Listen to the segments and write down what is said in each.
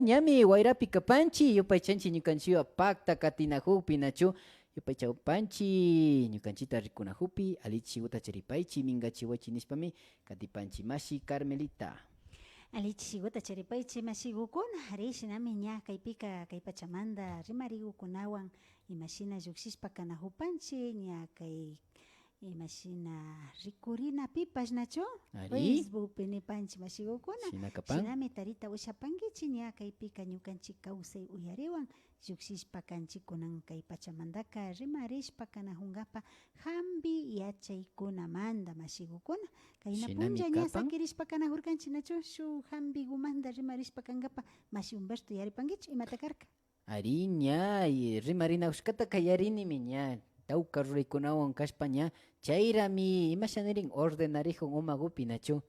Ñami wayrapi kapanchi yupaychanchi ñukanchiwa pakta katinahupi nachu yupaychawpanchi ñukanchita rikunahupi alichi uta charipaychi mingachiwachi nispami katipanchi mashi Carmelita. Alichishiguta charipaychi mashigukuna rishinami ña kaypika kay pachamanta rimarikukunawan imashina llukshishpa kanajupanchik ña kay imashina rikurina pipash nachu Ari Facebookpi nipanchik mashigukuna shinakapan shinami tarita ushapankichik ña kaypika ñukanchik kawsay uyariwan llukshishpa kanchik kunan kay pachamantaka rimarishpa kanajunkapak hampi yachaykunamanta mashigukuna kayna shinami punlla ña kapan sakirishpa kanajurkanchik nachu shuk hampikumanta rimarishpa kankapak mashi Humberto yaripankichu imata karka. Ari ña rimarinakushkata kayarinimi ña tawka ruraykunawan kashpa ña chayrami imashanirin ordenarihun umakupi nachu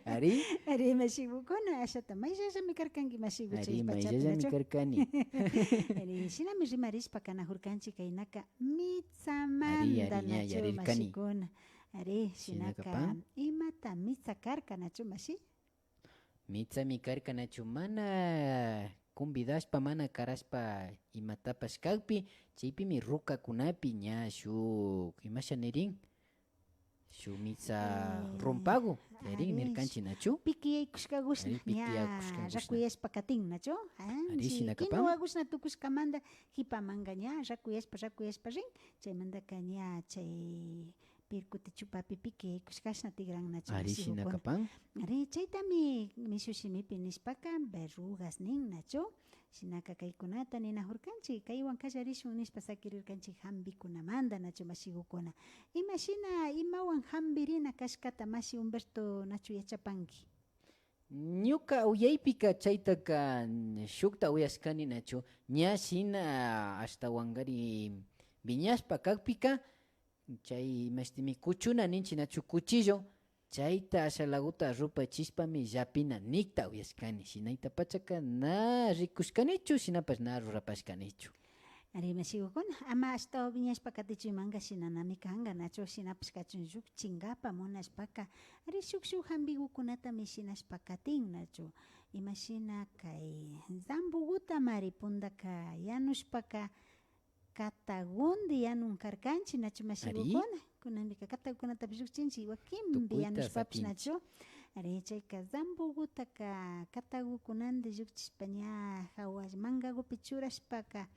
Ari Ari mashigukuna ashata mayllallami karkanki mashigu Ari chay pachapi mayllallami nachu. karkani Ari shinami rimarishpa kanajurkanchik kaynaka Ari mitsamanta ña nachu yarirkani mashikuna. Ari shinaka shinakapan imata mitsa karka nachu mashi. Mitsami karka nachu mana convidashpa mana karashpa imatapash kagpi chaypimi rukakunapi ña shuk imashanirin shuk mitsa rumpagu yarin Ari nirkanchi nachu pikiyaykushkakushna ari ña pikiyakushkakushna rakuyashpa katin nachu. ari Si shinakapan kinuwakushna tukushkamanta hipamanga ña rakuyashpa rin chaymantaka ña chay pirkuti chupapi pikiyaykushkashna tigran nachu ari mashigukuna. shinakapan Ari chaytami mishushimipi nishpaka verrugas nin nachu shinaka kaykunata ninajurkanchik kaywan kallarishun nishpa sakirirkanchik hampikunamanta nachu mashigukuna. Imashina imawan hampirina kashkata mashi Humberto nachu yachapanki. ñuka uyaypika chaytaka shukta uyashkani nachu ña shina ashtawankari viñashpa kagpika chay imashtimi kuchuna ninchi nachu cuchillo chayta ashalaguta rupachishpami llapina nikta uyashkani shinayta pachaka na rikushkanichu shinapash na rurapashkanichu Ari mashigukuna ama ashtawa viñashpa katichimanka shinanami kanka nachu shinapash kachun shuk chinkapa munashpaka ari shuk hampikukunatami shinashpa katin nachu imashina kay zambuguta mari puntaka yanushpaka katagunti yanun karkanchik nachu ari mashigukuna kunanpika katakunatapish llukchinchik wakinpi tukuyta yanushpapish sakinchik nachu ari chayka zambugutaka katakukunanta llukchishpa ña hawash mankakupi churashpaka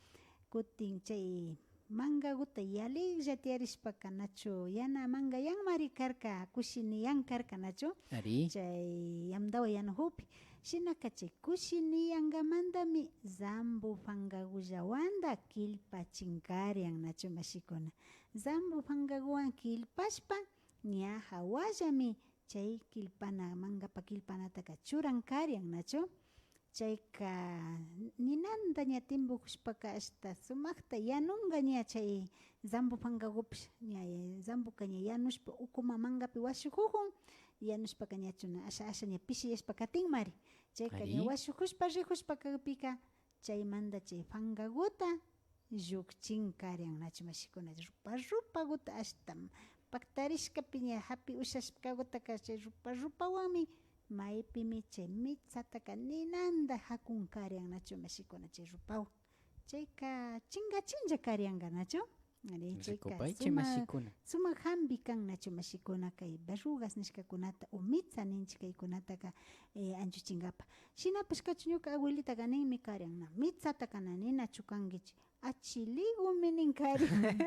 kutin chay mankakuta yalilla tiyarishpaka nachu yana manka yanmari karka kushini yan karka nachu ari chay yamdawa yanujupi shinaka chay kushini yankamantami zambu pankakullawanta killpachinkaryan nachu mashikuna zambu pankakuwan killpashpa ña hawallami chay killpana mankapa killpanataka churankaryan nachu chayka ninanta ña timpukushpaka ashta sumakta yanunka ña chay zambu pankakupish ña zambuka ña yanushpa ukuma mankapi washukukun yanushpaka ñachuna asha ña pishiyashpa katin mari chayka ña ari washukushpa rijushpa kagpika chaymanta chay pankakuta llukchinkaryan nachu mashikuna rupakuta ashta paktarishkapi ña hapi ushashkakutaka chay rupawanmi maypimi chay mitsataka ninanta hakunkaryan nachu mashikuna chay rupawan chayka chinkachinlla karyanka nachu ari chayka rikupaychi mashikuna sumak hampi kan nachu mashikuna kay verrugas nishkakunata o mitsa ninchik kaykunataka ancho chinkapa shinapash kachu ñuka abuelitaka ninmi karyanna mitsataka ninachu kankichik achiligumi nin karyan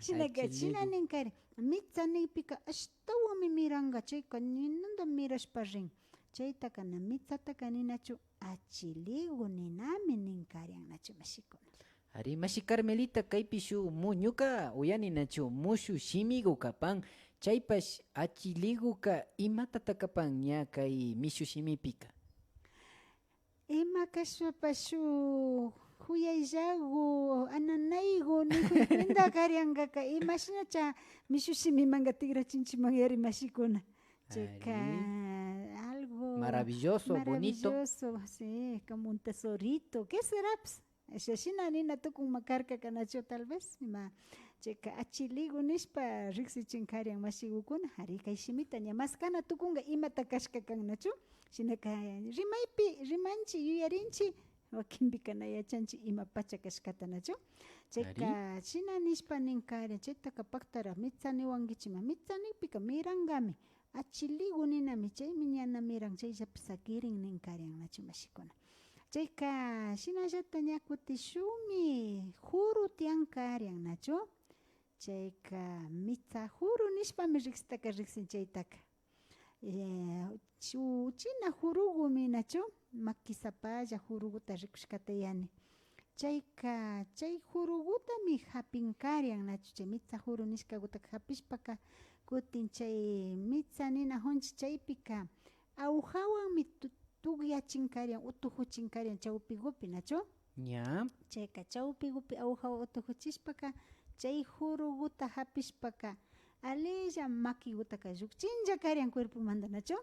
shinaka china achiligu nin karyan mitsa niypika ashtawan miranka chayka ninanta mirashpa rin chaytaka na mitsataka ninachu achiligu ninami nin karyan nachu mashikuna. ari mashi Carmelita kaypi shuk ñuka uyani nachu mushu shimigu kapan chaypash achiliguka imatata kapan ña kay mishu shimipika Ima kashpapash shuk huyayllagu ananaygu nikuykminta karyankaka imashnacha mishushimimanka tigrachinchiman yari mashikuna chayka ari algo maravilloso bonito maravilloso sí como un tesorito ¿qué será pues? Shashina nina tukun makarka kanacho tal vez ima cheka achiligu nispa riksichinkarian mashigukuna hari kay shimita ñamaskana tukunga imata kashka kannachu shinaka rimanchi yuyarinchi wakinpi kana yachanchi ima pacha kashkata nachu chayka shina nishpa ninkarian chaytaka paktara mitsaniwankichima mitsanipika mirangami achiligu ninami chaymi ñana miran chayllapi sakirin ninkarian nachu mashikuna chayka shinallata ña kutishunmi juru tiyankarian nachu chayka mitsa juru nishpami riksitaka riksin chaytaka china jurugumi nachu makisapalla juruguta rikushkata yani chayka chay jurugutami hapinkarian nachu chay mitsa juru nishkakutaka hapishpaka kutin chay mitsa nina junchik chaypika agujawanmi tukyachinkarin utujuchinkarian chawpigupi nachu ña chayka chawpigupi agujawan utujuchishpaka chay juruguta hapishpaka alilla makigutaka llukchinllakarian cuerpomanta nachu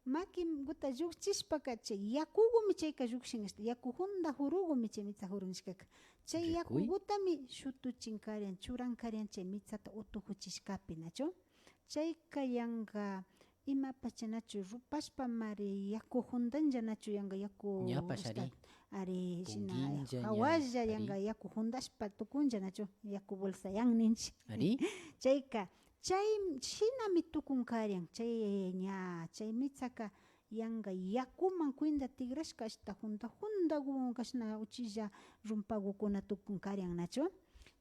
makiguta llukchishpaka chay yakugumi chayka llukshin yaku hunda jurugumi chay mitsa juru nishkaka chay yakugutami shutuchinkarian churankarian chay mitsata utujuchishkapi nachu chayka yanka imapacha nachu rupashpa mari yaku hundanlla nachu yanka yaku ari shina hawalla yanka yaku hundashpa tukunlla nachu yaku bolsayan ninchik ari chayka chay shinami tukunkarian chay ña chay mitsaka yanka yakuman kuinda tigrashka ashta hundagun kashna uchilla rumpagukuna tukunkarian nachu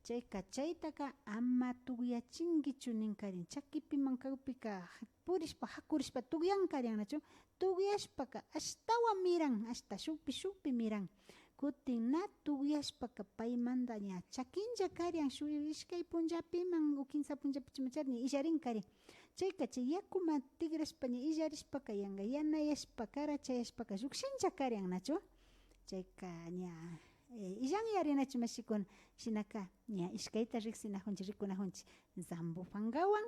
chayka chaytaka ama tukyachinkichu ninkarin chakipi mankapika purishpa hakurishpa tukyankarian nachu tukyashpaka ashtawan miran hasta shukpi miran kutin na tukyashpaka paymanta ña chakinlla karian ishkay punllapiman o kinsa punllapichima charni illarinkari chayka chay yakuma tigrashpa ña illarishpaka yanka yanayashpa karachayashpaka llukshinlla karian nachu chayka ña illanyarinachik mashikuna shinaka ña ishkayta riksinajunchik rikunajunchik zambupangawan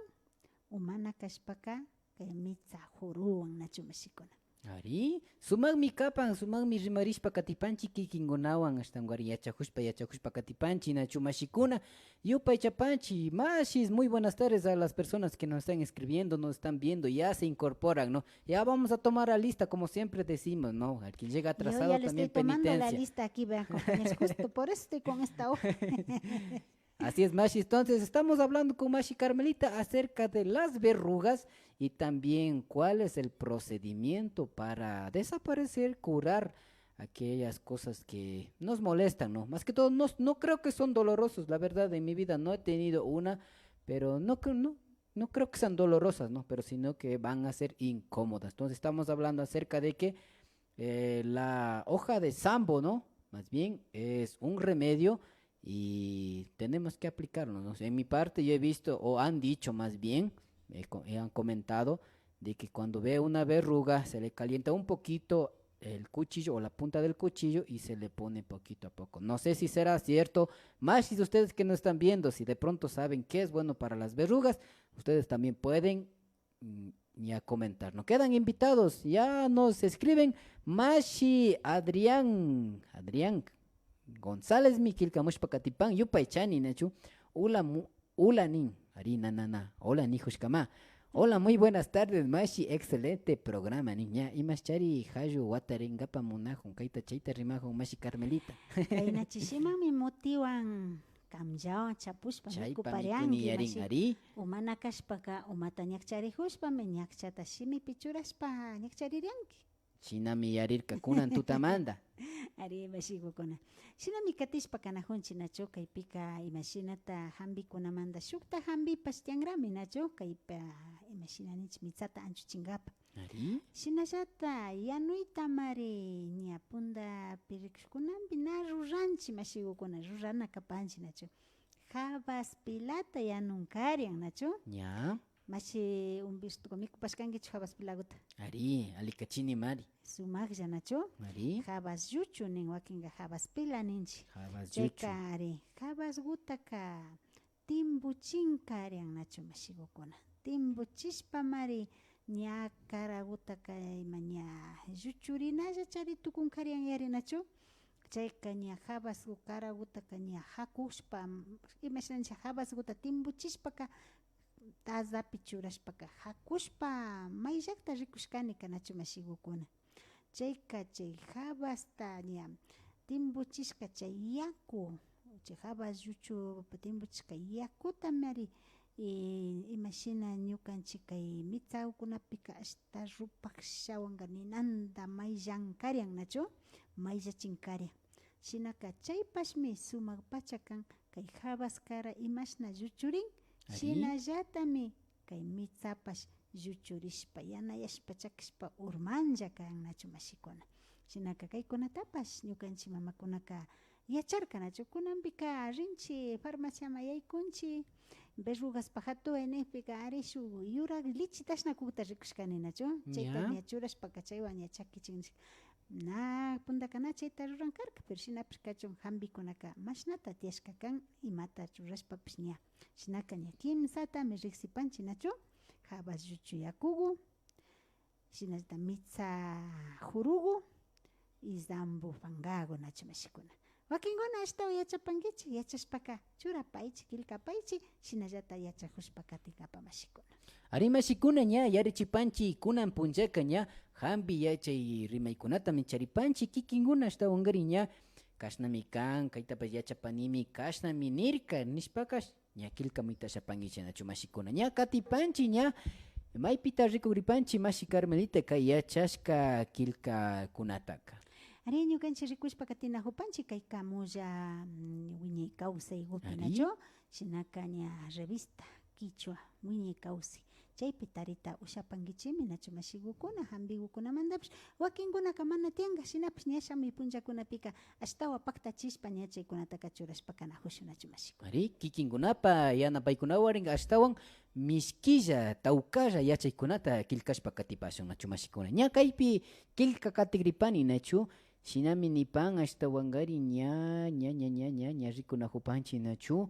umana kashpaka kay mitsa juruwan nachu mashikuna ari sumakmi kapan sumakmi rimarishpa katipanchik kikinkunawan ashtankari yachakushpa katipanchik nachu mashikuna yupay chapanchik mashis muy buenas tardes a las personas que nos están escribiendo, nos están viendo, ya se incorporan, ¿no? Ya vamos a tomar la lista como siempre decimos, ¿no? Al que llega atrasado yo ya también le estoy penitencia. Tomando la lista aquí, vean, compañeros, justo por eso estoy con esta hoja. Así es, Mashi. Entonces, estamos hablando con Mashi Carmelita acerca de las verrugas y también cuál es el procedimiento para desaparecer, curar aquellas cosas que nos molestan, ¿no? Más que todo, no creo que son dolorosos, la verdad, en mi vida no he tenido una, pero no creo que sean dolorosas, ¿no? Pero sino que van a ser incómodas. Entonces, estamos hablando acerca de que la hoja de sambo, ¿no? Más bien, es un remedio y tenemos que aplicarlo, ¿no? En mi parte yo he visto, o han dicho más bien, han comentado, de que cuando ve una verruga se le calienta un poquito el cuchillo o la punta del cuchillo y se le pone poquito a poco. No sé si será cierto, más si ustedes que nos están viendo, si de pronto saben qué es bueno para las verrugas, ustedes también pueden ya comentar. No quedan invitados, ya nos escriben Mashi Adrián González Miquil Camushpa Catipán, Yupaychani Nachu, Ulanin, Harina Nana, hola Nijushkama. Hola, muy buenas tardes, Mashi, excelente programa, niña. Y Maschari, Hayu, Wataringapa, Munajun, Kaita Chaita Rimajun, Mashi Carmelita. Kaina Chishima mi motivan Kamjao, Chapushpa, Kupariangi, Mashi. Umana Kashpaka, Umata Nyakchari Hushpa, Menyakchata Shimi Pichuraspa, Nyakchari Rianki. Shinami yarir kakunan tutamanda. Ari bashigukuna. Shinami katishpa kanahunchi nacho kaypika imashinata hambi kunamanda shukta hambi pastiangrami nacho kaypa imashinanich mitsata anchu chingapa. Ari? Shinashata yanuita mari ñapunda pirikushkunambi na ruranchi mashigukuna rurana kapanchi nacho. Habas pilata yanunkarian nacho. Ya. Mashi un visto comico pascangicho habas pilaguta. Ari, alikachini mari. Sumagja nacho. Ari. Habas yuchu nin wakinga habas pila ninchi. Habas yuchu. Ari, habas gutaka timbuchin karian nacho mashigokuna. Timbuchishpa mari ñakara gutaka imanya yuchurina ya chari tukun karian yari nacho. chayka ña habasku karawutaka ña hakushpa imashnanchik habaskuta timbuchishpaka tazapi churashpaka hakushpa mayllakta rikushkani kanachu mashigukuna chayka chay habasta ña timbuchishka chay yaku chay habas lluchupa timbuchishka yakuta mari imashina ñukanchik kay mitzawkunapika ashta rupakshawanka ninanta mayllankarian nachu mayllachinkarian shinaka chaypashmi sumak pacha kan kay habas kara imashna lluchurin shinallatami kay mitzapash lluchurishpa yanayashpa chakishpa urmanlla kan nachu mashikuna shinaka kaykunatapash ñukanchik mamakunaka yacharka nachu kunanpika rinchi farmaciama yaykunchik verrugaspa hatuay nigpika ari shuk yurak lichitashna kukta rikushkani nachu chayta ña churashpaka chaywan ña chakichinchik na puntaka na chayta ruran karka pero shinapish kachun hambikunaka mashnata tiyashka kan imata churashpapish ña shinaka ña kimsatami riksipanchik nachu habas lluchu yakugu shinallata mitza hurugu y zambu fangago nachu mashikuna wakinkuna ashtawan yachapankichik yachashpaka churapaychik killkapaychik shinallata yachakushpaka tikapa mashikuna ari mashikuna ña yarichipanchik kunan punllaka ña hampi yachay rimaykunata charipanchik kikinkuna ashtawankari ña kashnami kan kaytapas yachapanimi kashnami nirka nishpakash ña killkamuyta shapankichik nachu mashikuna ña katipanchik ña maypita rikuripanchik mashi Carmelita kay yachashka killkakunataka ari ñukanchik rikushpaka tinahupanchik kay kamulla wiñay kawsay nachu shinaka ña revista Quichua wiñay kawsay chaypi tarita ushapankichimi nachu mashigukuna hambigukunamantapish wakinkunaka mana tiyanka shinapish ña shamuy punllakunapika ashtawa paktachishpa ña chaykunataka churashpaka najushu nachu mashikuna ari kikinkunapa yanapaykunawan ashtawan mishkilla tawkalla yachaykunata killkashpa katipashun nachu mashikuna ña kaypi killka katigripani nachu shinami nipan ashtawankari ña rikunahupanchik nachu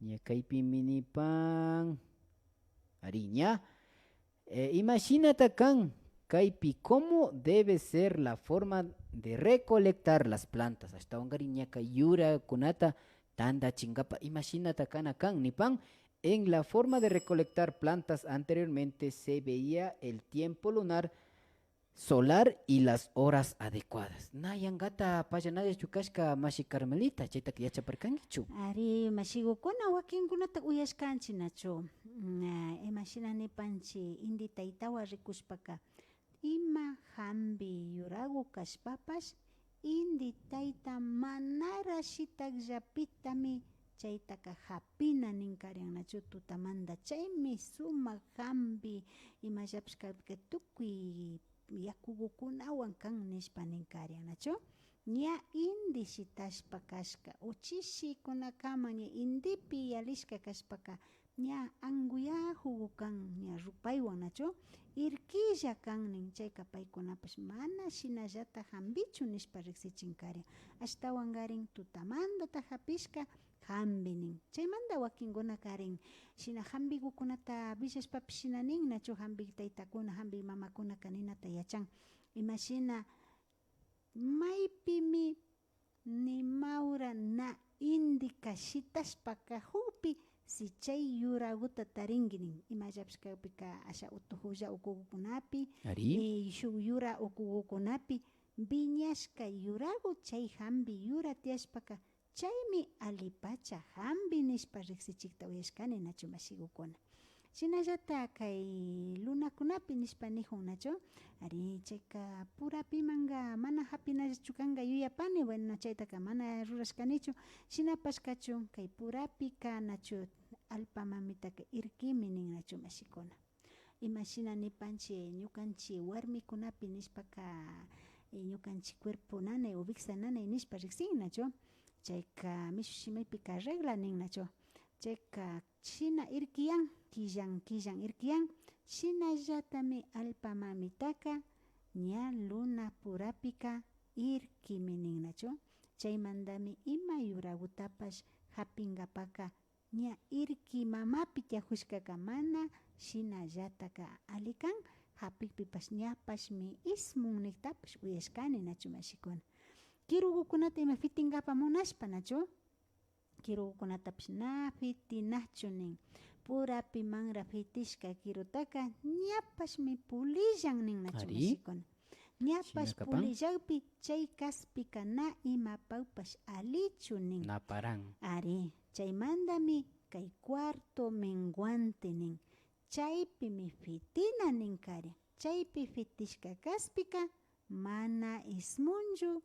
ña kaypimi nipan ari ña imaginata kan kaypi cómo debe ser la forma de recolectar las plantas ashtawankari ña kay yurakunata tandachinkapa imaginata kana kan nipan en la forma de recolectar plantas anteriormente se veía el tiempo lunar solar y las horas adecuadas. Nayangata payanaya chukashka mashi Carmelita, chaytak yachaparkankichu. Ari mashigukuna wakinkunata uyashkanchik nachu. Imashinani panchi indi taytawa rikushpaka ima hambi yuragu kashpapash indi tayta manara shitakllapitami chaytaka hapina ninkarian nachu tutamanta chaymi sumak hambi imallapish kaypika tukuy yakugukunawan kan nishpa ninkarian nachu ña indi shitashpa kashka uchishikunakama ña indipi yalishka kashpaka ña anguyahugu kan ña rupaywan nachu irkilla kannin chayka paykunapash mana shinallata hambichu nishpa riksichinkarian ashtawankarin tutamantata hapishka hambinin chaymanta wakinkuna karin shina hambigukunata villashpapish shina nin nachu hambik taytakuna hambik mamakuna kaninata yachan imashina maypimi nimaura na indika shitashpaka hupi si chay yuraguta tarinki nin imallapish kaypika asha utujulla ukukukunapi shuk yura ukukukunapi viñashka yuragu chay hambi yura tiyashpaka chaymi alipacha hambi nishpa riksichikta uyashkani nachu mashigukuna shinallata kay lunakunapi nishpa nijun nachu ari chayka purapimanga mana hapinachu kanka yuyapani bueno chaytaka mana rurashkanichu shinapash kachun kay purapika nachu alpa mamitaka irkimi nin nachu mashikuna imashina nipanchik ñukanchik warmikunapi nishpaka ñukanchik cuerpo nanay ubicsha nanay nishpa riksin nachu chayka mishushimipika regla nin nachu chayka shina irkiyan killan irkiyan shinallatami alpa mamitaka ña luna purapika irkimi nin nachu chaymantami ima yuragutapash hapingapaka ña irki mamapi tiajushkaka mana shinallataka alikan hapikpipash ñapashmi ismun niktapash uyashkani nachu mashikuna kirukunata ima fitingapa munashpa nachu kirukunatapish na fitinachu nin purapi manra fitishka kirutaka ñapashmi pulillan nin nachu Ari. mashikuna ñapash Shinakapan. pulillawpi chay kaspika na imapawpash alichu nin Naparan. ari chaymandami kay cuarto menguante nin chaypimi fitina nin kari chaypi fitishka kaspika mana ismunchu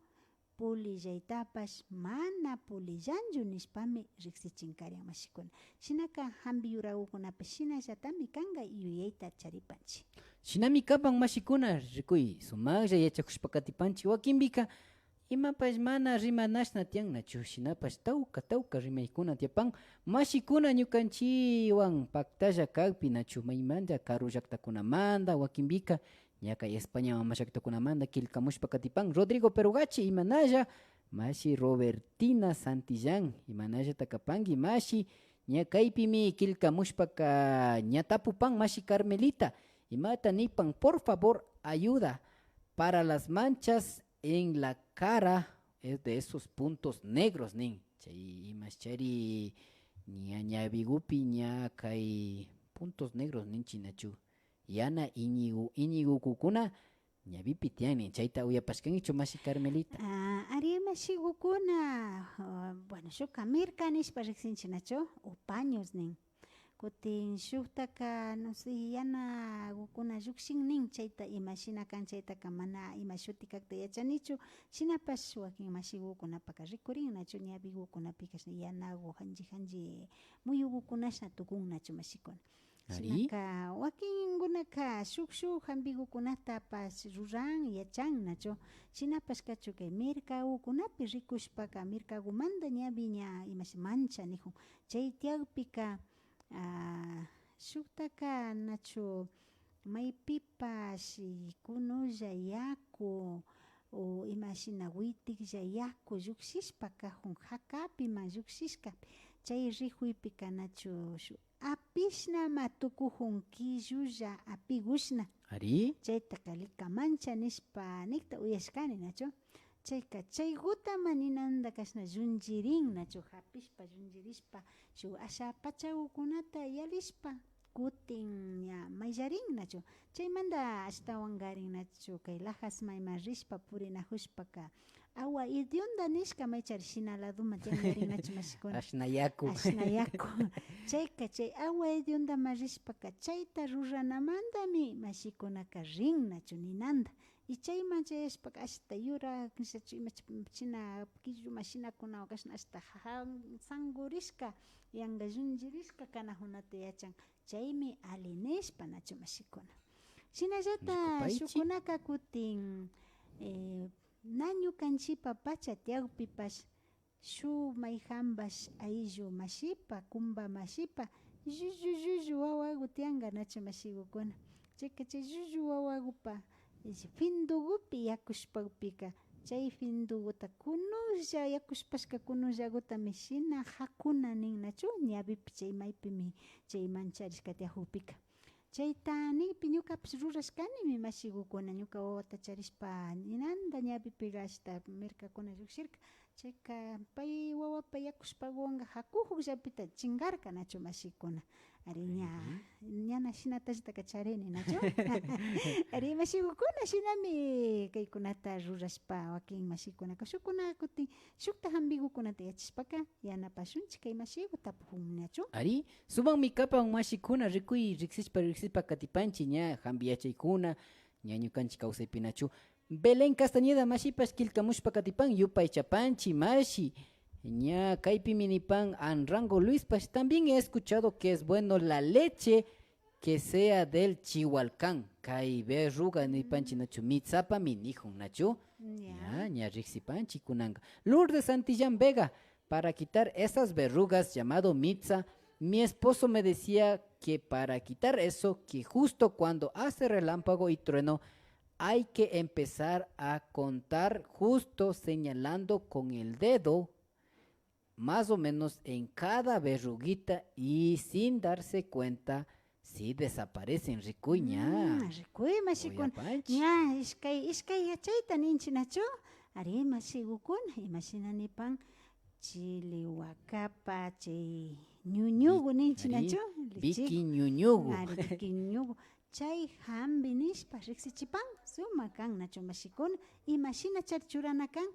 pulillaytapash mana pulillanchu nishpami riksichinkarin mashikuna shinaka hampi yurakukunapish shinallatami kanqa yuyayta charipanchik Shinami kapan mashikuna rikuy sumaqlla yachakushpa katipanchik wakinpika imapash mana rimanashna tiyannachu shinapash tawka rimaykuna tiyapan mashikuna ñukanchiwan paktalla kagpi nachu maymanta karu llaktakunamanta wakinpika ñaka España mama llaktakunamanta kilkamushpa katipan Rodrigo Perugachi imanalla mashi Robertina Santillán imanallata kapanki mashi ñakaypimi kilkamushpaka ñatapupan mashi Carmelita imata nipan por favor ayuda para las manchas en la cara es de esos puntos negros nin chay imaschari ña bigupi ña kay puntos negros nin chinachu yana Iñigo kukuna ñavipi tiyan chayta uyapashkankichu mashi Carmelita ari mashigukuna bueno shuk Mirka nishpa riksinchinachu upaños nin kutin shuktaka no sé yana gukuna llukshin nin chayta imashina kan chaytaka mana ima shuti kakta yachanichu shinapash wakin mashigukunapaka rikurinnachu ñawigukunapikash yanagu hanji muyugukunashna tukunnachu mashikuna Ari. shinaka wakinkunaka shuk hampikukunatapash ruran yachannachu shinapash kachu kay mercagukunapi rikushpaka mercagumanta ñawi ña imash mancha nijun chay tiyakpika shuktaka nachu maypipash kunulla yaku o imashina witiklla yaku llukshishpa kajun hakapiman llukshishkapi chay rikuypika nachu apishnama tukujun killulla apigushna ari chaytaka likamancha nishpa nikta uyashkani nachu chayka chaykutama ninanda kashna llunchirin nachu hapishpa llunchirishpa shuk asha pachakukunata yalishpa kutin ña mayllarin nachu chaymanta ashtawan nachu kay lajas mayma rishpa purinajushpaka awa idionda nishka maychari shinaladuma tiyangarin nachu mashikuna ashnayaku ashnayaku chayka chay awa idiondama rishpaka chayta ruranamantami mashikunaka rin nachu ninanda y chayman chayashpaka ashta yura china killu mashinakunawan kashna ashta sangurishka yanka llunchirishka kanajunata yachan chaymi ali nishpa nachu mashikuna shinallata Rikupaychik. shukunaka kutin na ñukanchipa pacha tiyakpipash shuk mayjambash ayllu mashipa kumba mashipa llullu wawaku tiyanka nachu mashigukuna chayka chay llullu wawakupa findugupi yakushpakpika chay finduguta kunulla yakushpashka kunullakutami shina hakuna nin nachu ñawipi chay maypimi chay mancharishka tiyakupika chayta nipi ñukapish rurashkanimi mashigukuna ñuka wawata charishpa ninanda ñawipiga ashta mercakuna llukshirka chayka pay wawapa yakushpawanka hakukllapita chingarka nachu mashikuna ari ñana shinatallitaka charini nachu ari mashigukuna shinami kaykunata rurashpa wakin mashikunaka shukkuna kutin shukta hampikukunata yachashpaka yanapashunchik kay mashiku tapujun nachu ari subanmi kapan mashikuna riksishpa katipanchi ña hampi yachaykuna ña ñukanchik kawsaypi nachu Belén Castañeda mashipash kilkamushpa katipan yupay chapanchi mashi ña kaypi minipan Anrango Luispash también he escuchado que es bueno la leche que sea del Chihualcán kay berruga nipanchi nachu mitsapa minijun nachu ña riksipanchi kunanga Lourdes Santillán Vega para quitar esas verrugas llamado mitza mi esposo me decía que para quitar eso que justo cuando hace relámpago y trueno hay que empezar a contar justo señalando con el dedo más o menos en cada verruguita y sin darse cuenta si desaparecen rikuy ña rikuy mashikuna Oyapanchi. ña iskay yachayta ninchi nachu Ari masigukuna imashinanipan chili wakapa chay ñuñugu ninchinachu Biki ñuñugu. ari biki chay hambi nishpa riksichipan sumak kan nachu mashikuna imashina chari churana kan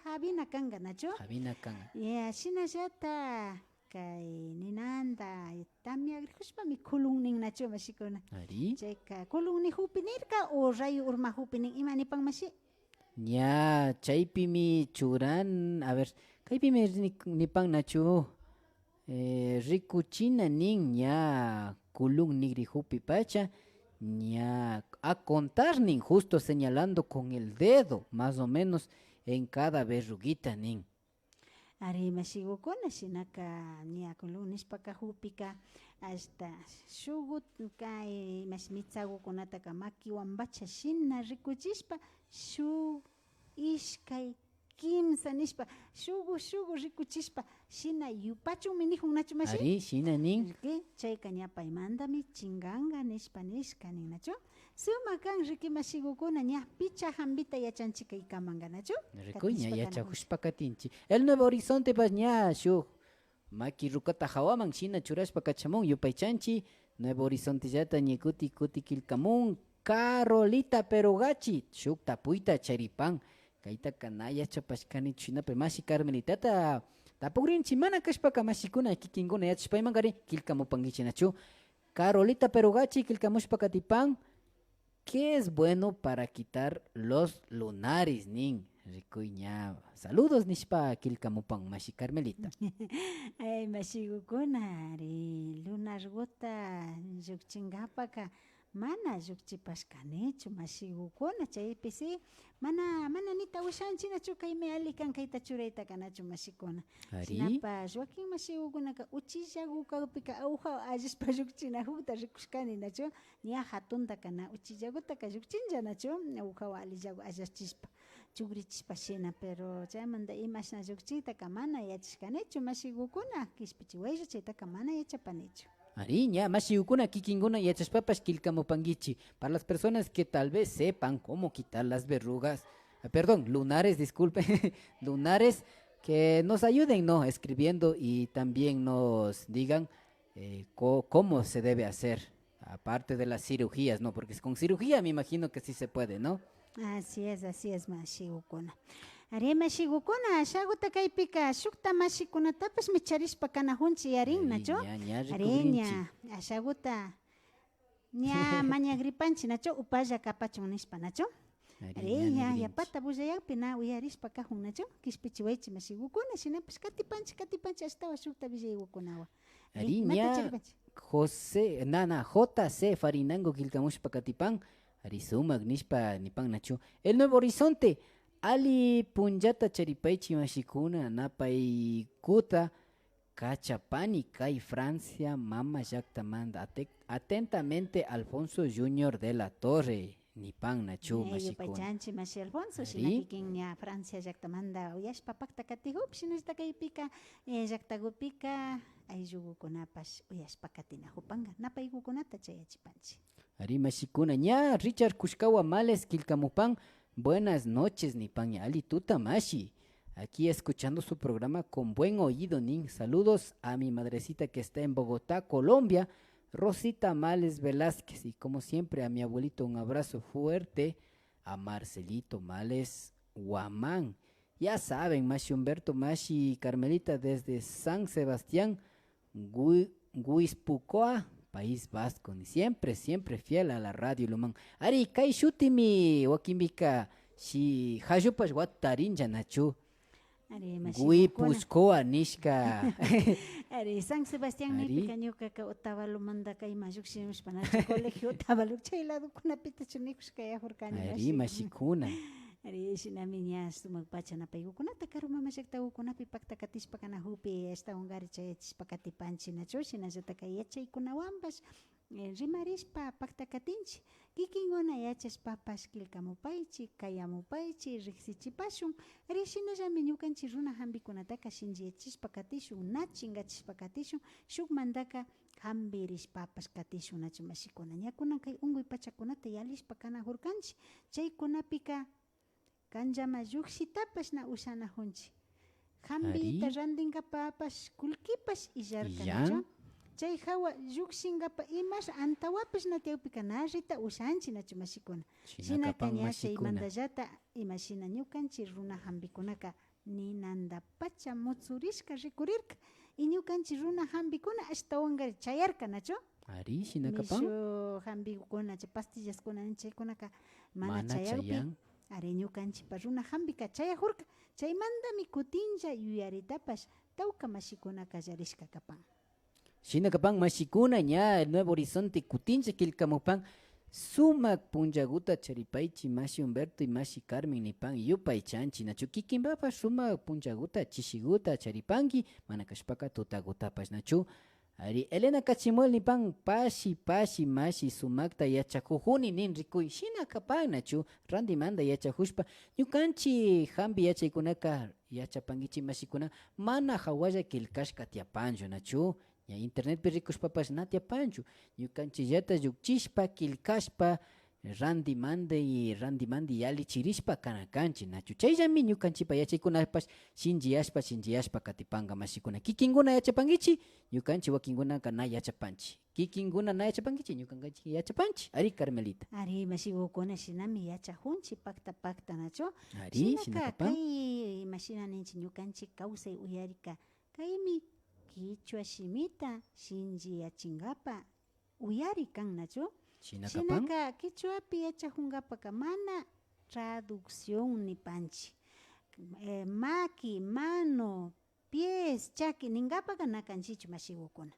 habina kanga nachu Habina kan. shinallata kay ninanta tamia agrihushpami kulunnin nachu mashikuna Ari. chayka kulunni hupinirka o rayo urma hupinin imanipan mashi Ña chaypimi churan, a ver, kaypimi nipan nachu rikuchina nin ña kulun nigri hupi pacha ña a contar nin justo señalando con el dedo más o menos en cada verruguita nin. Ari mashigukuna shinaka nia kulun nispaka hupika hasta shugut kay mitsagukunata makiwan bacha shina rikuchishpa shuk ishkay kimsa nishpa shugu rikuchishpa shina yupachunmi nijun nachu mashi Ari shina nin. chayka ñapaymantami chinganga nishpa nishka nin nachu sumak kan rikimashigukuna ña picha hambita yachanchik kaykamanga nachu Rikuy ña Katishpa yachakushpa katinchi. El Nuevo Horizonte pas ña shuk maki rukata hawaman shina churashpa kachamun yupaychanchi. Nuevo Horizonte llata ña kuti kilkamun Carolita Perogachi shuk tapuita charipan kaita kanaya chapashkani chinape mashi Carmelitata tapugrinchi mana kashpaka mashikuna kikinguna yachashpaymangari kilkamupangichinachu Carolita Perogachi kilkamushpa katipan ¿qué es bueno para quitar los lunares nin? Rikuña. Saludos nishpa kilkamupan mashi Carmelita. ay mashigukuna ari lunar gota llukchingapaka mana llukchipashkanichu mashigukuna chaypisi mana nita wishanchinachu kaymi alikan kayta churayta kanachu mashikuna Ari. shinapa Joaquin mashigukunaka uchillagukaupika awja allishpa llukchinakukta rikushkani nachu ña hatunta kana uchillagutaka llukchinlla nachu awjawan alillagu allachishpa chugrichishpa shina pero chaymanta imashna llukchiytaka mana yachashkanichu mashigukuna kishpichi waylla chaytaka mana yachapanichu. Ariña, mashiyukuna kikinguna yachashpapash kilkamupangichi. Para las personas que tal vez sepan cómo quitar las verrugas, perdón, lunares, disculpe, lunares, que nos ayuden, ¿no? Escribiendo y también nos digan cómo se debe hacer, aparte de las cirugías, ¿no? Porque con cirugía me imagino que sí se puede, ¿no? Así es mashigukuna. Ari mashigukuna shaguta kaypika shukta mashikunatapash micharishpa kanahunchi yarin nacho. Ari ña ashaguta ña mañagripanchi nacho upalla kapachun nishpa nacho. Ari ña yapata bullayanpi na uyarishpa kahun nacho kishpichi waychi mashigukuna shinapash katipanchi ashtawa shukta villaywukunawa. Ari ña José, JC Farinango kilkamushpa katipan, ari sumak nishpa nipan nacho. El Nuevo Horizonte. Ali punjata charipaichi mashikuna napay kuta cachapani kay Francia mama llaktamanta atentamente Alfonso Junior de la Torre nipan nachu mashikuna. Pachanchi mashi Alfonso shinakikin ña Francia llaktamanta uyashpa pakta katihup shinashta kaypika llaktagupika ayllukunapash uyashpa katinahupanga napaykukunata chayachipanchi. Ari mashikuna ña Richard Kushkawa Males kilkamupan. Buenas noches, Nipaña Ali Tutamashi. Aquí escuchando su programa con buen oído, Nin. Saludos a mi madrecita que está en Bogotá, Colombia, Rosita Males Velázquez. Y como siempre, a mi abuelito un abrazo fuerte, a Marcelito Males Guamán. Ya saben, Mashi Humberto, Mashi Carmelita desde San Sebastián, Guispucoa, País Vasco, ni siempre fiel a la radio Lumán. Ari, kai shutimi, wakimbika, si hajupas watarinja nachu. Ari Guipuscoa, nishka. Ari, San Sebastián ni picañuca que otavalo manda kai majuximus panacho colegio otavalo chaylado kuna pita chunikus kaya horkani. Ari, mashikuna. Ari, sinaminya sumagpacha na paigukunata karuma mashaktagukunapi pakta katispa kanahupi esta ungari chayachispa katipanchi nacho sinajata kayachay kunawambas rimarispa pakta katinchi kikinguna yachaspapas kilkamupaychi kayamupaychi riksichipashun ari shinallami ñukanchi runa hambikunataka shinchiyachispa katishun nachingachispa katishun shuk mandaka hambirishpapas katishun nacho mashikuna ña kunan kay unguy pachakunata yalishpa kanahurkanchi chaykunapika kanllama lluksitapash na usanajunchik. Hambita rantinkapapash kullkipash illarka nachu. Chay hawa llukshinkapa imash antawapash natiyawpika narrita usanchik nachu mashikuna. Shinaka ña chaymantallata imashina ñukanchik runa hampikunaka ninanda pacha mutsurishka rikurirka y ñukanchik runa hampikuna ashtawanka chayarka nachu. Ari shinakapan Mishu hampikuna chay pastillaskuna chaykunaka mana chayawpi. Ari ñukanchikpa runa hampika chayajurka chaymantami kutinlla yuyaritapash tawka mashikuna kallarishka kapan. Shinakapan mashikuna ña el Nuevo Horizonte kutincha kilkamupan sumak punllaguta charipaychi mashi Humberto y mashi Carmen nipan yupay chanchi nachu kikinpapas sumak punllaguta chishiguta charipanki mana kashpaka tutagutapash nachu. Ari Elena Cachimuel nipan pashi mashi sumakta yachakujuni nin rikuy shinakapan nachu randimanda yachajushpa ñukanchi hampi yachaykunaka yachapankichi mashikuna mana hawalla kilkashka tiapanchu nachu. Ya internet pi rikushpapash natiapanchu ñukanchillata llukchishpa kilkashpa randimandi yalichirishpa kanakanchi nachu chayllami ñukanchipa yachaykunapash shinchiyashpa katipanga mashikuna kikinkuna yachapankichi ñukanchi wakinkunaka na yachapanchi kikinkuna na yachapankichi ñukanchi yachapanchi ari Carmelita. Ari mashigukuna shinami yachajunchi pakta nachu. Ari Shinaka kay mashina ninchi ñukanchik kawsay uyarika kaymi Kichwa shimita shinji yachinkapa uyari kan nachu. Shinaka kichwapi yachajunkapaka mana traducción nipanchi. Maki, mano, pies, chaki ninkapaka nakanchichu mashigukuna.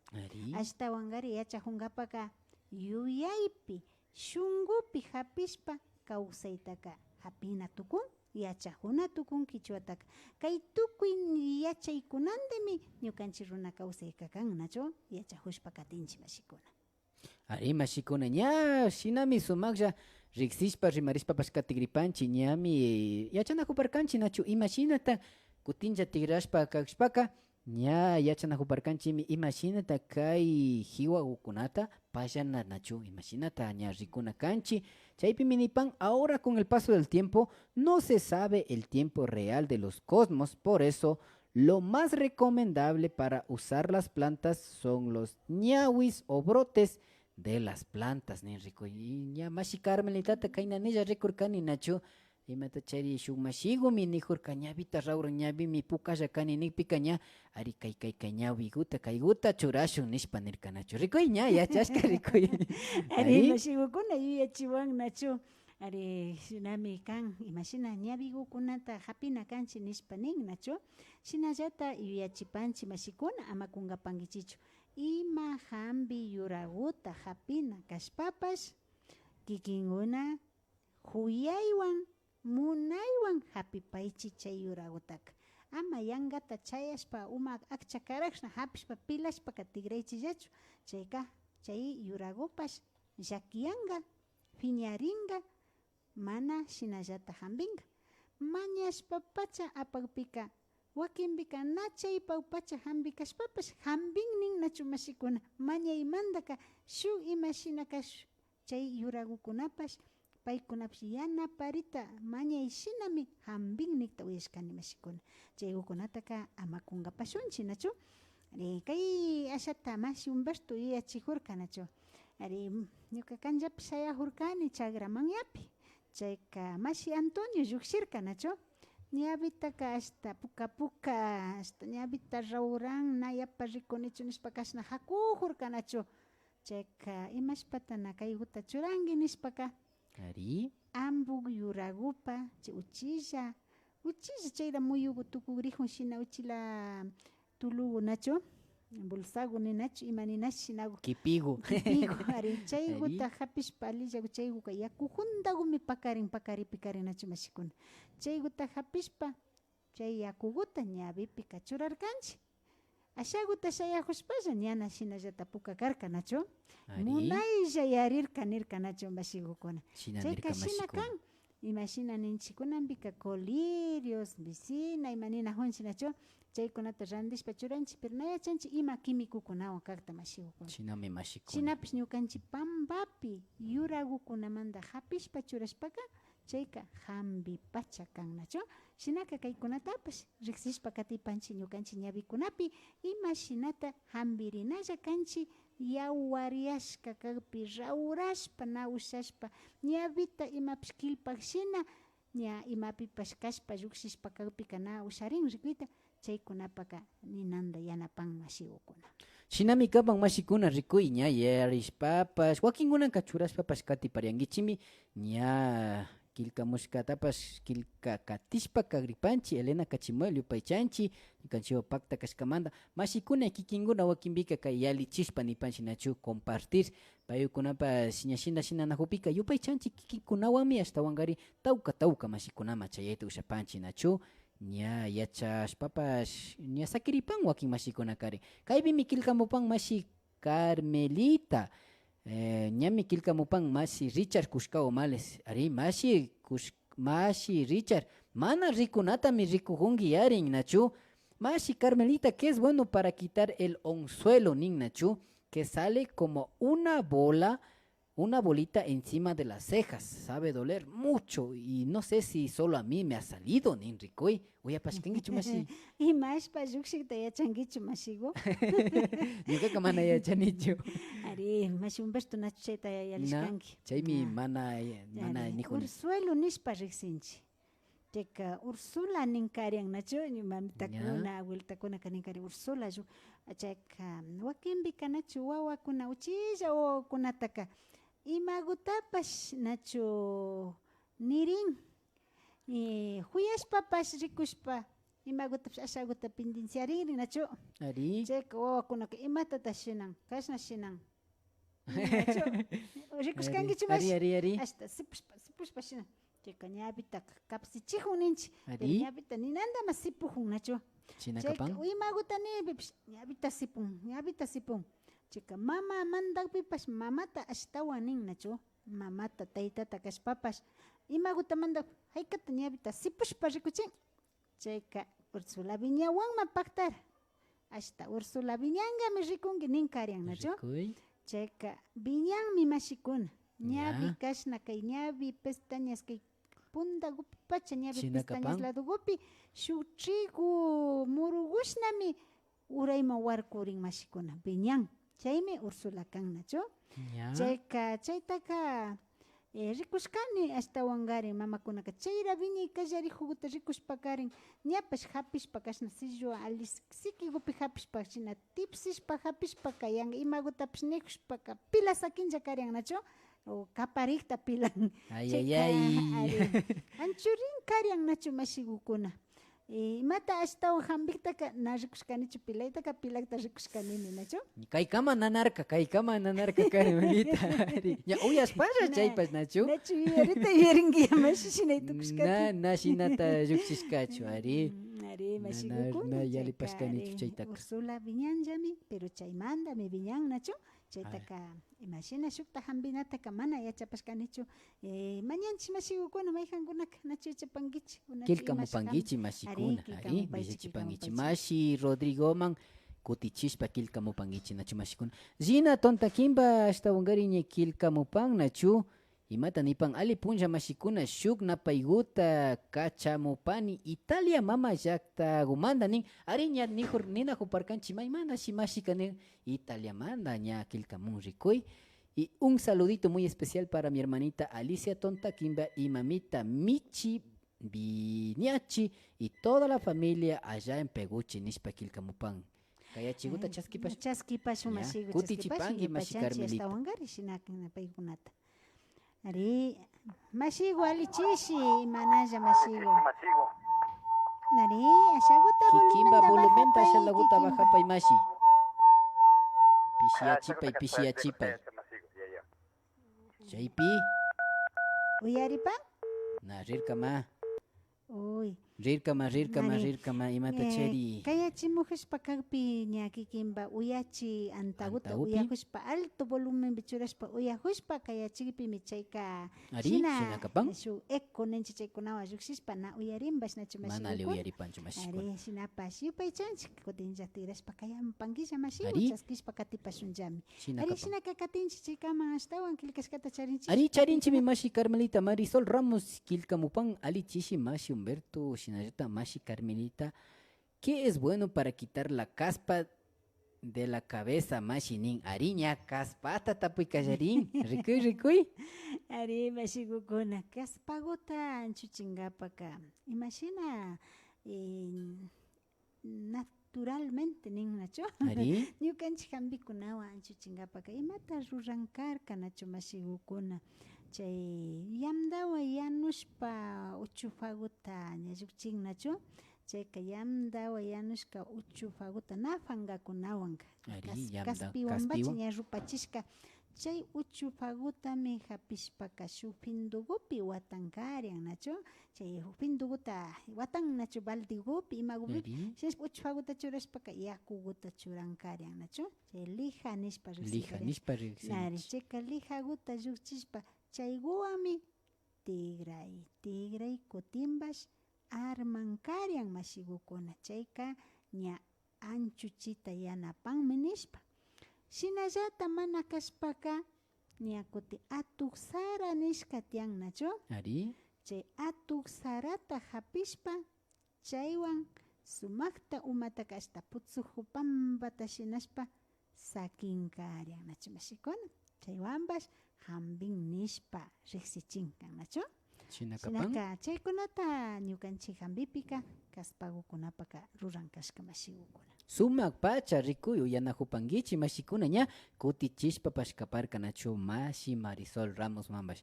Ashtawankari yachajunkapaka yuyaypi shunkupi hapishpa kawsaytaka hapina tukun. Yachajuna tukun kichwataka kay tukuy yachaykunandimi ñukanchik runa kawsayka kan nachu yachajushpa katinchik mashikuna. Ari mashikuna ña shinami sumaklla riksishpa rimarishpapash katigripanchik ñami yachanajuparkanchik nachu imashinata kutinlla tigrashpa kashpaka ña yachanajuparkanchikmi imashinata kay hiwakukunata pallana nachu imashinata ña rikuna kanchik. Chaypimi nipan ahora con el paso del tiempo no se sabe el tiempo real de los cosmos, por eso lo más recomendable para usar las plantas son los ñawis o brotes de las plantas, Nenrico. Y ya mashi Carmelita kaina nella rekurkani nacho imata chari shuk mashigo mi nijurka ñavita rauro ñavi mi pukalla kani nikpika ña ari kay ñawi guta kay guta churashun nishpa nirka nacho rikuy ña yachashka rikuy ari mashigukuna yuyachiwan nacho ari shinami kan imashina ñavigukunata hapina kanchi nishpa nin nacho shinallata yuyachipanchi mashikuna ama kungapankichichu ima hambi yuraguta hapina kashpapash kikinkuna huyaywan munaywan hapipaychi chay yuragutaka ama yankata chayashpa uma akcha karashna hapishpa pilashpa tigraychillachu chayka chay yuragupash llakiyanka phiñarinka mana shinallata hampinka mañashpa pacha apakpika wakinpika na chaypa pacha hampikashpapash hampinnin nachu mashikuna mañaymantaka shuk imashinaka chay yuragukunapash paykunapish yanaparita mañay shinami hampinnikta uyashkani mashikuna chaykukunataka ama kunkapashunchi nachu ari kay ashata mashi Humberto yuyachijurka nachu ari ñuka kanllapi shayajurkani chagramanyapi chayka mashi Antonio llukshirka nachu ñawitaka hasta puka hasta ñawita rawran nayapa rikunichu nishpa kashna hakujurka nachu chayka imashpatana kayguta churanki nishpaka ari ambuk yuragupa chay uchilla chayra muyugu tukugrijun shina uchila tulugu nachu bolsagu ninachu ima ninash shinagu kipigu ari chayguta hapishpa alillagu chayguka yaku juntagumi pakaripi nachu mashikuna chayguta hapishpa chay yakuguta ñawipika churarkanchik ashaguta shayajushpalla ñana shinallata puka karka nachu munaylla yarirka nirka nachu mashigukuna chayka shina kan imashina ninchikunanpika colirios vicina ima ninajunchik nachu chaykunata randishpa churanchik pero nayachanchik ima quimikukunawan kakta mashigukuna shinami mashikuna shinapish ñukanchik pampapi yuragukunamanta hapishpa churashpaka chayka hambi pacha kannachu shinaka kaykunatapash riksishpa katipanchik ñukanchik ñawikunapi ima shinata hambirinalla kanchik yawariashka kagpi rawrashpa nawshashpa ñawita imapish killpak shina ña imapipash kashpa llukshishpa kagpika na usharin rikuyta chaykunapaka ninanda yanapan mashigukuna. Shinami kapan mashikuna rikuy ña yarishpapash wakinkunaka churashpapash katipariankichimi ña kilkamushkatapash kilka katishpa kagripanchi Elena Kachimuel yupaychanchi ñukanchik pakta kashkamanta mashikuna kikinkuna wakinpika kay yalichishpa nipanchinachu compartir paykunapash ña shina najupika yupaychanchi kikinkunawanmi ashtawankari tawka mashikunama chayayta ushapanchinachu ña yachashpapash ña sakiripan wakin mashikunakari kaypimi kilkamupan mashi Carmelita ñami kilkamupan mashi Richard kushkawan males ari mashi Richard mana rikunatami rikukunki yarin nachu mashi Carmelita que es bueno para quitar el onzuelo nin nachu que sale como una bolita encima de las cejas, sabe doler mucho y no sé si solo a mí me ha salido, nin rikoy. Oye, paskengichu mashi. Y más payukshikta yachankichu mashigo. Ñuka mana yachanichu. Ari, mashi Humberto nacheta yalishkanki. Chaymi mana nijuni. Ursuelo nishpa riksinchi. Teka Ursula ninkarian nacho ni mamtakuna abueltakuna kaninkari Ursula ju achaka wakinbi kanachu wawakuna uchilla o kunataka imagutapash nacho nirin huyashpapash rikushpa imagutapash ashaguta pindinciarin nacho ari cheka wawakunaka imatata shinan kashna shinan nacho rikushkankichu mash ari hasta sipushpa shinan cheka ñawita kapsichijun ninchi ñawita ninanda mas sipujun nacho chinakapan imaguta nipipish ñawita sipun chika mama mandakpipash mamata ashtawan nin nacho mamata taytata kashpapash imaguta mandak haykata ñawita sipushpa rikuchin chayka Ursula Viñawanma paktar hasta Ursula Viñangami rikunki ninkarian nacho chayka Viñanmi mashikuna ñawi kashna kay ñawi pestañas kay punta gupi pacha ñawi pestañas lado gupi shuk trigu murugushnami urayman warkurin mashikuna Viñan chaymi Ursula kan nacho chaytaka rikushkani ashtawankarin mamakunaka chayra viñay kallarik juguta rikushpakarin ñapash hapishpa kashna sillo siki gupi hapishpa shina tipsishpa hapishpa kayan imagutapash nikushpaka pila sakincha karin nacho o kaparikta pilan anchurin karian nacho mashigukuna mata ashtawan hambiktaka na rikushkanichu pilaytaka pilakta rikushkanini nacho kaykama nanarka Carmelita ña uyaspalla chaypas nachu yuyerinkiya mashi shinaytukushkati na shinata llukshishkachu ari mashigukuna yalipashkanichu chaytaka Ursula Viñanllami pero chaymandami Viñan nacho chaytaka imashina shukta hambinataka mana yachapashkanichu mañanchik mashigukuna mayjankunaka nachu yachapankichik kilkamupankichik mashikuna ari millachipankichik mashi Rodrigoman kutichishpa kilkamupankichik nachu mashikuna Gina Tontakimba ashtawankari ña kilkamupan nachu imata nipan ali punlla mashikuna shuk napayguta kachamupani Italia mama llaqtakumanta nin ari ña ninajuparkanchik maymana shimashika nin Italia manda ña kilkamun rikuy y un saludito muy especial para mi hermanita Alicia Tontakimba y mamita Michi Viñachi y toda la familia allá en Peguchi nishpa kilkamupan kaya chiguta chaskipash mashigu kutichipanki mashi Carmelita paykunata ari mashigu alichishi manalla mashigu nari ashaguta kikimba volumenta ashalaguta bajapay mashi pishiachipay chaypi uyaripa narirkama uy Ari, rirkama, imata cheri. Kaya chimuhuspa kagpi ñaki kimba uyachi antaguta Antagupi. uyahuspa alto volumen bichuraspa uyahuspa kaya chikipi michayka Ari, shina shinakapan. su eco nenchi chaykunawa llukshispa na uyarimbash nachu Mana le mashigukuna. uyaripancho mashikuna. Ari shinapash yupaychanchik kutinlla tirashpa kaya panquilla mashigu Ari. chaskishpa katipashunllami. Ari Shinakapan. shinaka katinchik chaykaman ashtawan kilkashkata charinchik. Ari charinchimi mashi Carmelita Marisol Ramos Quilcamupan Ali Chishi Mashi Humberto Shinayata Mashi Carmelita. ¿Qué es bueno para quitar la caspa de la cabeza Mashi Nin? Ariña caspata tapuy callarín. Ricuy, ricuy. Ari mashigukuna kaspagota anchuchingapaka. Imagina naturalmente ninnacho. Ari. Ñukanchik hampikunawan anchuchingapaka imata rurankarka nacho mashigukuna. Chay yamdawa yanushpa uchufaguta ñallukchinnachu. Chayka yamdawa yanushka uchufaguta nafangakunawanka. Ari, yamda Kaspiwanbachi kaspiwan. ña rupachishka. Chay uchufagutami hapishpaka shuk pindugupi watankarian nacho. Chay pinduguta watan nacho baldigupi imagupi. Ari. Chay uchufaguta churashpaka yakuguta churankarian nacho. Chay lija nishpa Lija riksikarin. nishpa Nari, riksinish. chayka lijaguta llukchishpa chayguami tigray kutimbash armankarian mashigukuna. Chayka ña anchuchita yanapanmi nishpa. Shinallata mana kashpaka ña kuti atuq sara nishka tiyan nacho. Ari. Chay atuq sarata hapishpa chaywan sumakta umata kashta putsuhu pampata shinashpa sakinkarian nacho mashikuna. Chaywanbash hambin nishpa riksichinkan nacho. Shinakapan. Shinaka chaykunata ñukanchik hampipika kaspagukunapaka rurankaska mashigukuna. Sumak pacha rikuy uyanahupankichi mashikuna ña kutichishpa pashkaparka nacho Mashi Marisol Ramos Mambash.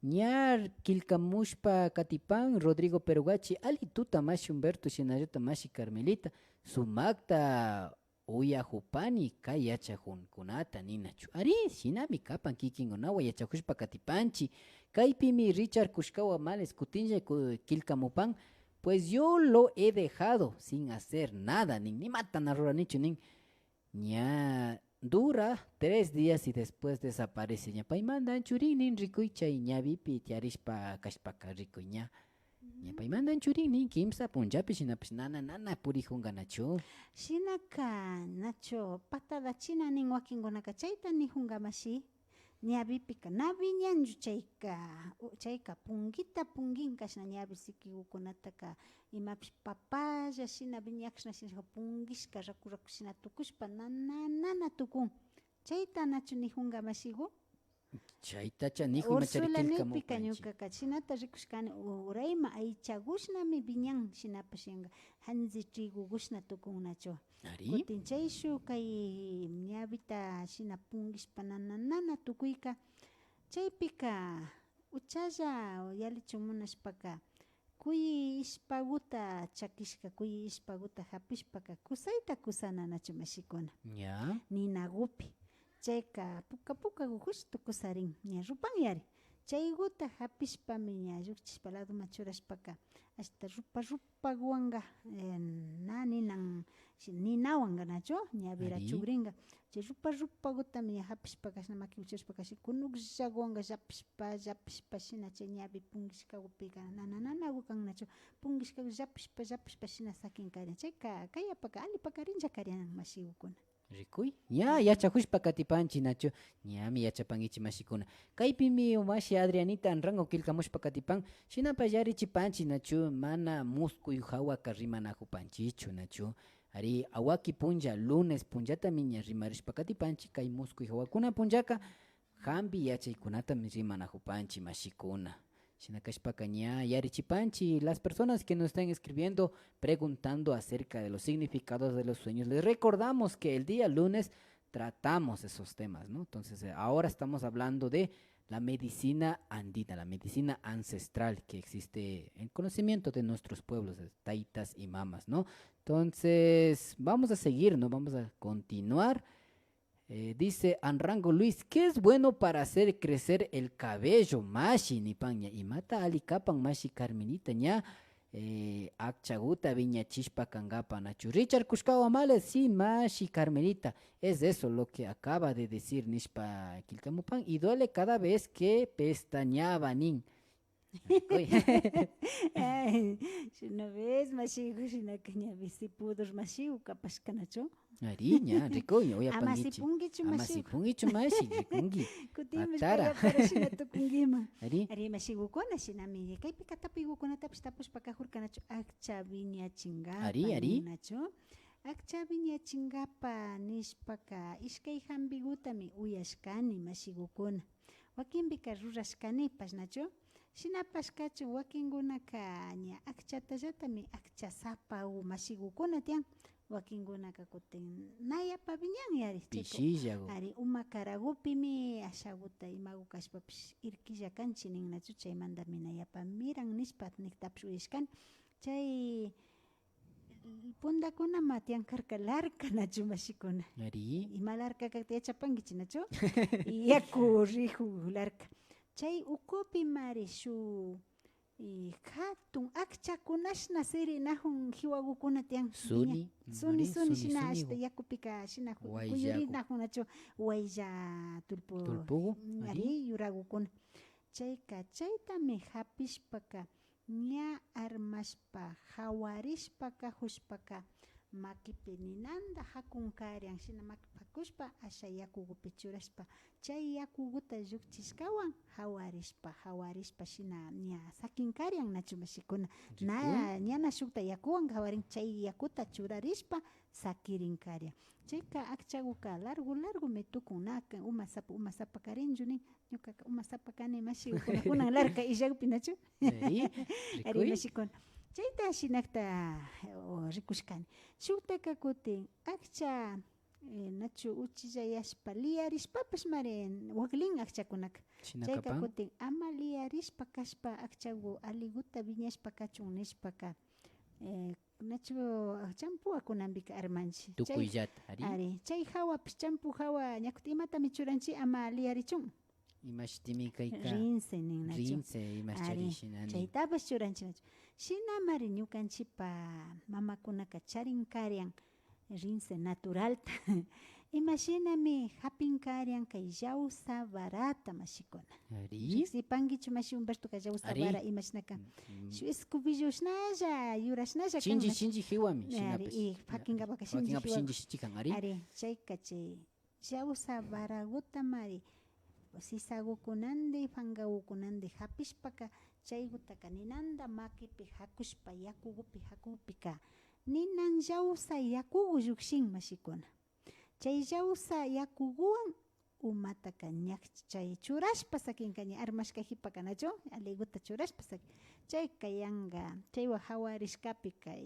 Ña kilkamushpa katipan Rodrigo Perugachi ali tuta Mashi Humberto Shinallata Mashi Carmelita sumakta uyahupani kay yachajunkunata ninachu. Ari shinami kapan kikinkunawan yachakushpa katipanchi kaypimi Richard Kushkawa Males kutinlla kilkamupan. Pues yo lo he dejado sin hacer nada, ni matan a Ruranicho, ni ña dura 3 días y después desaparece. Ña paimandan churin, nin rikuicha y ña vipi tiarishpa kashpaka rico ña. Ña paimandan churin, nin kimsa punjapi shinapish nana purijunga nacho. Shinaka nacho patada china nin wakinkunaka chayta nijunga mashi. Ñavipika navi ñanchu chayka punginkash ñavi sikikukunataka imapish papaya shina viñakshna shina pungishka raku shina tukushpa nana tukun chayta nachu nijunga mashigu. Chaytacha nijunga Ursula charikilkamupanchi. nipika ñukaka shinata rikushkani urayma aychagushnami viñan shinapash yanka hansi trigugushna tukun nacho. Ari. Kutin chayshu kay ñavita shina pungishpa nana tukuyka chaypika uchalla yalichun munashpaka kuy ishpaguta chakishka kuy ishpaguta hapishpaka kusayta kusana nachu mashikuna Ña. ninagupi chayka puka justo kusarin ña rupan yari chayguta hapishpami ña llukchishpa laduma churashpaka hasta rupaguanga ninawanga nacho ña vira Ari. chugringa chay rupagutami ña hapishpaka ashna maki uchashpaka kunuklawanka llapishpa shina chay ñavi pungishkagupika nanagukan nacho pungishka llapishpa shina sakinkarian chayka kayapaka alipaka rincha karian mashigukuna. Rikuy ña yachakushpa katipanchi nacho ñami yachapankichi mashikuna kaypimi Mashi Adrianita Anrango kilkamushpa katipan shinapas yarichipanchi nacho mana muskuy hawaka rimanajupanchichu nacho ari awaki punlla lunes punllatami ña rimarishpa katipanchi kay muskuy hawakuna punllaka hampi yachaykunatami rimanajupanchi mashikuna. Shinakashpaka ña yarichipanchi las personas que nos están escribiendo preguntando acerca de los significados de los sueños. Les recordamos que el día lunes tratamos esos temas, ¿no? Entonces ahora estamos hablando de la medicina andina, la medicina ancestral que existe en conocimiento de nuestros pueblos, de taitas y mamas, ¿no? Entonces vamos a seguir, ¿no? Vamos a continuar. Dice Anrango Luis, ¿qué es bueno para hacer crecer el cabello? Mashi ni paña y mata alikapan Mashi Carmenita ña akchaguta viñachishpa kankapa nachu Richard Kushkawa Males sí mashi Carmelita es eso lo que acaba de decir nishpa kilkamupan y duele cada vez que pestañaba nin. Rikuy. Ay, una vez masigo sina kanya bisi pudur masigo kapas kanacho. Ariña, rikuy, oya Ama pangichi. sipungichu Ama masigo. sipungichu mashi, rikungi. Kutimis Patara. para sina tukungima. Ari, Ari masigo kona sina mi kay pikatapigo kona tapos tapos pakahur kanacho akcha vinya chingapa. Ari. Nacho. Akcha vinya chingapa nispaka iskay hambigutami uyashkani masigo kona. Wakin bika rurashkani pas nacho. Sinapaskachu wakinkunaka ña akchatallatami akchasapa u masigukuna tiyan wakinkunaka kutin nayapa viñan yari pishillago. ari uma karagupimi ashaguta imagu kashpapish irkilla kanchi ninnachu chaymantami nayapa miran nispa niktapish uyashkani chay pundakunama tiyan karka larka nachu mashikuna Ari, ima larka kakta yachapankichi nachu yaku rihu larka chay ukupi mari shu hatun akchakunashna siri nahun hiwagukuna tiyan suni. suni Ari, shina suni, ashta yakupika shina Wayllaku. kuyuri nahun nacho waylla Tulpugu, ari yuragukuna chayka chaytami hapishpaka ña armashpa hawarishpaka hushpaka makipi ninanda hakunkarian shina makipi hakushpa asha yakugupi churashpa chay yakuguta llukchishkawan hawarishpa shina ña sakinkarian nachu mashikuna na ñana shukta yakuwan hawarin chay yakuta churarishpa sakirinkarian chayka akchaguka largo metukun naka uma sapa karinchu nin ñukaka uma sapa kani mashigukuna kunan larga illakpi nachu Ari, ari rikuy. mashikuna chayta shinakta rikushkani shuktaka kutin akcha nachu uchillayashpa liyarishpapash mari waklin akchakunaka chayka Chinakapan. kutin ama liyarishpa kashpa akchagu aliguta viñashpa kachun nishpaka nachu champua kunanpika armanchi Tukuyllata. Ari, ari chay hawapish champu hawa ñakuti imatami churanchi ama liyarichun imashtimi kayka. rinse nin nachu Rinse, imaschari shinani. chaytapas churanchi nachu shina mari ñukanchipa mamakunaka charinkarian rinse naturalta imashinami hapinkarian kay llausa barata mashikuna Ari, riksipankichu mashi Humbertoka llausa Ari. bara imashnaka shu escubillushnalla yurashnalla shinji hiwami. ari Shinapas. y pakinkapaka shinji Wakinkapas hiwaqa. shinji chikan. Ari, Ari chayka chay llausa baraguta mari sisagukunandi fangagukunandi hapishpaka chaygutaka ninanda makipi hakushpa yakugupi hakupika ninan llausa yakugu llukshin mashikuna chay llausa yakuguwan umataka chay churashpa sakinka ña armashka hipaka nachu aliguta churashpa sakin chayka yanga chaywa hawarishkapika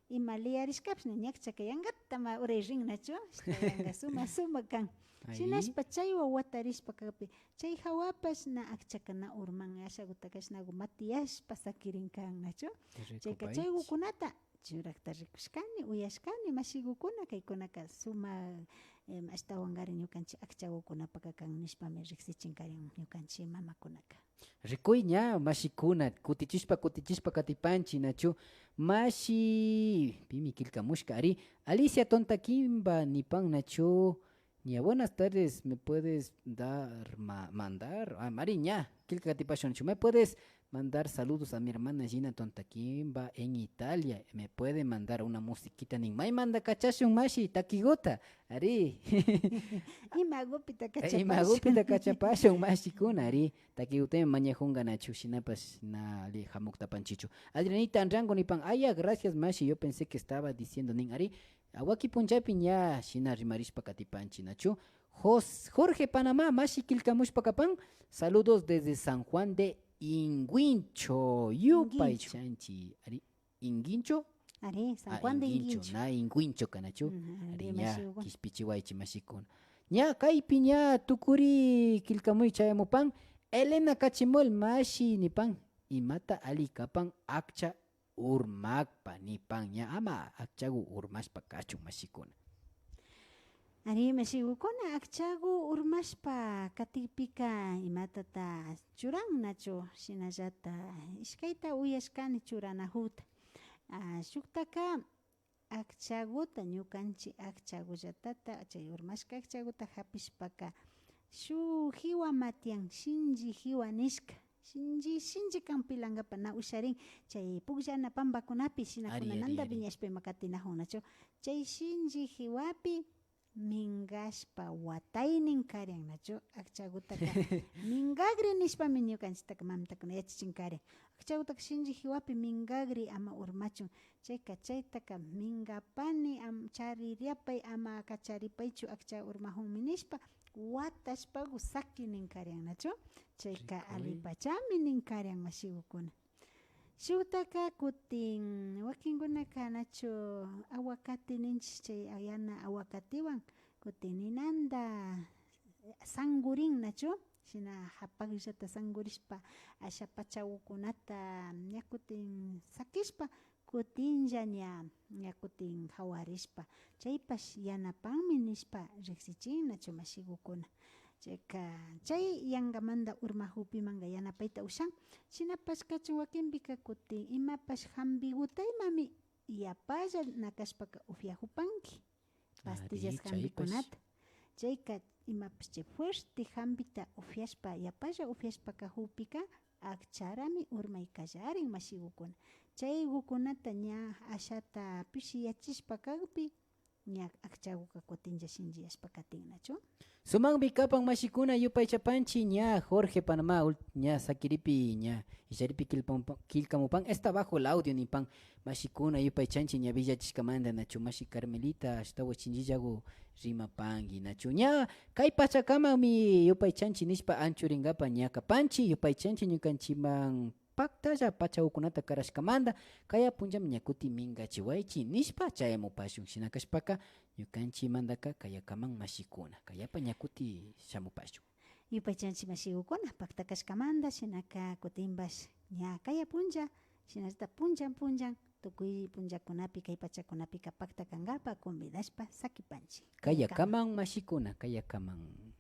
ima liyarishkapish ñakchaka yangata ma uray rin nachu yanga suma kan shinashpa chaywa watarishpa kapi chay hawapash na akchaka na urman ashagutakash nagu matiyashpa sakirinkan nachu chayka chaygukunata churakta rikushkani uyashkani mashigukuna kaykunaka suma ashtawangari ñukanchik akchagukunapaka kan nishpami riksichinkarin ñukanchik mamakunaka rikuy ña mashikuna kutichishpa katipanchi nachu mashi pimi kilkamushka ari Alicia Tontakimba nipan nachu ña buenas tardes me puedes mandar Mari ña kilka katipashon me puedes mandar saludos a mi hermana Gina Tontakimba en Italia me puede mandar una musiquita nin may manda kachashun mashi takigota ari imagupita imagupita kachapashun mashikuna ari takiguteme mañajunga nachu shinapas na ali hamukta panchichu Adrianita Anrango nipan aya gracias mashi yo pensé que estaba diciendo nin ari awaki punchapi ña shina rimarishpa katipanchi nachu Jorge Panamá mashi kilkamushpa kapan saludos desde San Juan de Inguincho, yupay chanchi, ari Inguincho, ari San Juan de Inguincho na Inguincho kanachu, ari ña mashiwa. kispichiwaychi mashikuna. Ña kaypi ña tukuri kilkamuy chayamupan, Elena Kachimol mashi nipan, imata ali kapan akcha urmakpa nipan ña ama akchagu urmashpa kachun mashikuna. Ari masigukuna akchagu urmashpa katipika imatata churang nacho shinallata iskayta uyashkani churanajuta. Shuktaka akchaguta ñukanchik akchagullatata chay urmashka akchaguta hapishpaka shuk jiwa matian shinchi jiwa nishka shinchi kan pilankapa na usharin chay pukllana pambakunapi shinakunananta viñashpima katinajun nacho chay shinchi jiwapi mingashpa wataynin karian nacho akchagutaka mingagri nishpami ñukanchiktaka mamatakuna yachachin karian akchagutaka shinchi jiwapi mingagri ama urmachun chaytaka mingapani chaririapay ama kacharipaychu akcha urmajunmi nishpa watashpa saki nin karian nacho chayka alipachami nin karian mashigukuna. Shuktaka kutin wakinkunaka nacho aguacate ninchik chay yana aguacatiwan kutin ninanta sangurin nacho shina hapakllata sangurishpa asha pachawukunata ña kutin sakishpa kutinlla ña kutin hawarishpa chaypash yanapanmi nishpa riksichin nacho mashigukuna chayka chay yankamanta urmajupimanta yanapayta ushan shinapash kachun wakinpika kutin imapash hampikutaymami yapalla nakashpaka upyajupanki pastillas hampikunata chayka imapash chay fuerte hampita upyashpa yapalla upyashpaka hupika akcharami urmay kallarin mashigukuna chaykukunata ña ashata pishiyachishpa kagpi ña akchaguka kutinlla shinchiyashpa katin nacho. Sumanpi kapan mashikuna yupay chapanchi ña Jorge Panamá ña sakiripi ña isharipi kilkamupan está bajo el audio nipan mashikuna yupay chanchi ña villachishkamanta nacho mashi Carmelita ashtawa chinchillagu rimapangi nacho ña kay pachakamanmi yupay chanchi nishpa anchurinkapa ña kapanchi yupay chanchi ñukanchiman paktalla pachawukunata karashkamanta kaya punllami ña kuti mingachiwaychi nishpa chayamupashun shinakashpaka ñukanchimantaka kayakaman mashikuna kayapa ña kuti shamupashun. Yupay chanchi mashigukuna paktakashkamanta shinaka kutinbash ña kaya punlla shinallata punllan tukuy punllakunapi kay pachakunapika pakta kankapa convidashpa sakipanchik. Kayakaman mashikuna kayakaman.